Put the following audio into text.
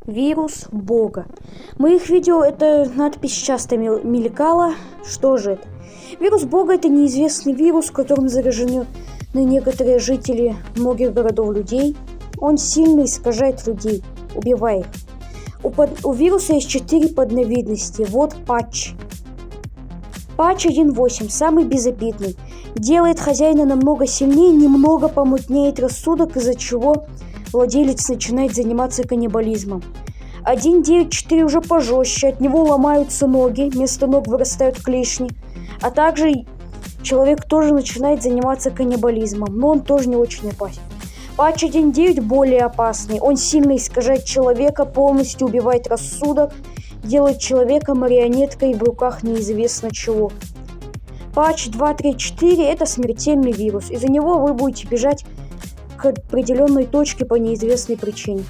Вирус Бога. В моих видео эта надпись часто мелькала. Что же это? Вирус Бога — это неизвестный вирус, которым заражены некоторые жители многих городов людей. Он сильно искажает людей, убивая их. У вируса есть 4 подновидности. Вот патч. Патч 1.8, самый безобидный. Делает хозяина намного сильнее, немного помутнеет рассудок, из-за чего владелец начинает заниматься каннибализмом. 1.9.4 уже пожестче, от него ломаются ноги, вместо ног вырастают клешни. А также человек тоже начинает заниматься каннибализмом, но он тоже не очень опасен. Патч 1.9 более опасный, он сильно искажает человека, полностью убивает рассудок, делает человека марионеткой в руках неизвестно чего. Патч 2.3.4 это смертельный вирус, из-за него вы будете бежать к определенной точке по неизвестной причине.